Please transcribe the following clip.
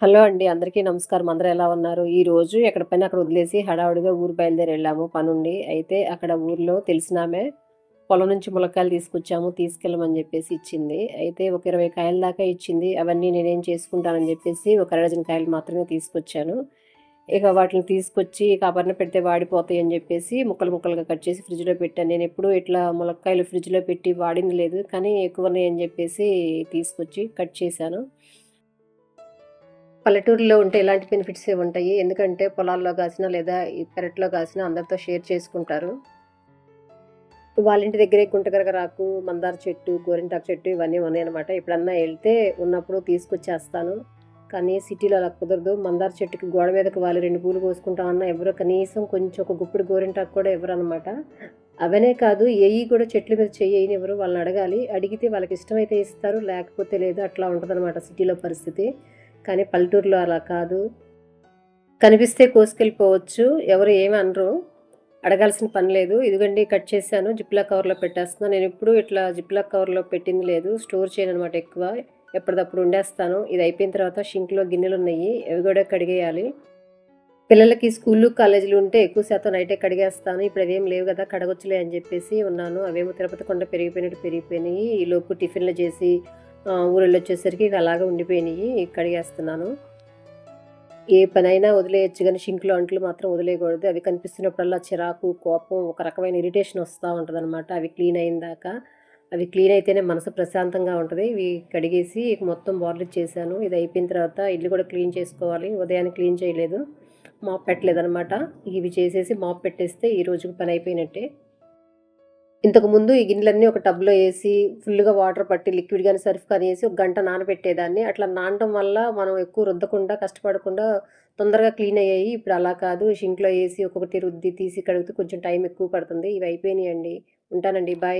Hello అండి. అందరికీ నమస్కారం. అందరూ ఎలా ఉన్నారు? ఈరోజు ఎక్కడ పని అక్కడ వదిలేసి హడావుడిగా ఊరు బయలుదేరెళ్ళాము పనుండి. అయితే అక్కడ ఊర్లో తెలిసినామె పొలం నుంచి ములక్కాయలు తీసుకొచ్చాము, తీసుకెళ్ళమని జెప్పేసి ఇచ్చింది. అయితే ఒక 20 కాయల దాకా ఇచ్చింది. అవన్నీ నేనేం చేసుకుంటానని జెప్పేసి ఒక డజన్ కాయలు మాత్రమే తీసుకొచ్చాను. ఇక వాటిని తీసుకొచ్చి ఇక ఆ పైన పెడితే వాడిపోతాయని జెప్పేసి ముక్కలు ముక్కలుగా కట్ చేసి ఫ్రిడ్జ్‌లో పెట్టాను. నేనెప్పుడూ ఇట్లా ములక్కాయలు ఫ్రిడ్జ్‌లో పెట్టి వాడింది లేదు. కానీ ఎక్కువున్నాయని జెప్పేసి తీసుకొచ్చి కట్ చేశాను. పల్లెటూరులో ఉంటే ఇలాంటి బెనిఫిట్సే ఉంటాయి. ఎందుకంటే పొలాల్లో గాసినా లేదా ఈ పెరట్లో గాసినా అందరితో షేర్ చేసుకుంటారు. వాళ్ళ ఇంటి దగ్గరే గుంటగరగరాకు, మందార చెట్టు, గోరింటాకు చెట్టు ఇవన్నీ ఉన్నాయన్నమాట. ఎప్పుడన్నా ఎళ్తే ఉన్నప్పుడు తీసుకొచ్చేస్తాను. కానీ సిటీలో అలా కుదరదు. మందార చెట్టుకి గోడ మీదకి వాలి 2 పూలు కోసుకుంటామన్నా ఎవరు కనీసం కొంచెం ఒక గుప్పెడు గోరింటాకు కూడా ఇవ్వరనమాట. అవనే కాదు ఏయి కూడా చెట్ల మీద చెయ్యెయ్యనివ్వరు. వాళ్ళని అడగాలి. అడిగితే వాళ్ళకిష్టమైతే ఇస్తారు. లేకపోతే లేదు. అట్లా ఉంటదనమాట సిటీలో పరిస్థితి. కానీ పల్లెటూరులో అలా కాదు. కనిపిస్తే కోసుకెళ్ళిపోవచ్చు. ఎవరు ఏమి అనరు. అడగాల్సిన పని లేదు. ఇదిగోండి కట్ చేశాను. జిప్‌లాక్ కవర్‌లో పెట్టేస్తున్నా. నేనెప్పుడూ ఇట్లా జిప్‌లాక్ కవర్‌లో పెట్టింది లేదు. స్టోర్ చేయననమాట ఎక్కువ. ఎప్పటిదప్పుడు వండేస్తాను. ఇది అయిపోయిన తర్వాత షింక్‌లో గిన్నెలున్నయి. అవి గూడా కడిగేయాలి. పిల్లలకి స్కూల్లు, కాలేజీలు ఉంటే ఎక్కువ శాతం నైటే కడిగేస్తాను. ఇప్పుడు అవేమి లేవు గదా! కడగొచ్చులే అని జెప్పేసి ఉన్నాను. అవేమో తిరుపతి కొండ పెరిగిపోయినట్టు పెరిగిపోయినియి. ఈలోపు టిఫిన్‌లు జేసి ఊరెళ్ళొచ్చేసరికి ఇక అలాగే ఉండిపోయినియి. కడిగేస్తున్నాను. ఏ పనైనా వదిలేయొచ్చు గానీ, షింక్‌లో అంట్లు మాత్రం వదిలేయకూడదు. అవి కనిపిస్తున్నప్పుడల్లా చిరాకు, కోపం, ఒక రకమైన ఇరిటేషన్ వస్తా ఉంటదనమాట. అవి క్లీన్ అయిందాకా. అవి క్లీన్ అయితేనే మనసు ప్రశాంతంగా ఉంటది. ఇవి కడిగేసి ఇక మొత్తం బోర్లిచ్చేసాను. ఇది అయిపోయిన తర్వాత ఇల్లు కూడా క్లీన్ చేసుకోవాలి. ఉదయాన్నే క్లీన్ చేయలేదు. మాప్ పెట్టలేదనమాట. ఇవి చేసేసి మాప్ పెట్టేస్తే ఈ రోజుకి పని అయిపోయినట్టే. ఇంతకుముందు ఈ గిన్నెలన్నీ ఒక టబ్‌లో ఏసి, ఫుల్లుగా వాటర్ పట్టి లిక్విడ్ గాని, సర్ఫ్ కానీ ఏసి ఒక గంట నానబెట్టేదాన్ని. అట్లా నానటం వల్ల మనం ఎక్కువ రుద్దకుండా, కష్టపడకుండా తొందరగా క్లీన్ అయ్యాయి. ఇప్పుడు అలా కాదు. షింక్‌లో ఏసి ఒక్కొక్కటి రుద్ది, తీసి కడిగితే కొంచెం టైం ఎక్కువ పడుతుంది. ఇవి అయిపోయినియండి. ఉంటానండి. బాయ్.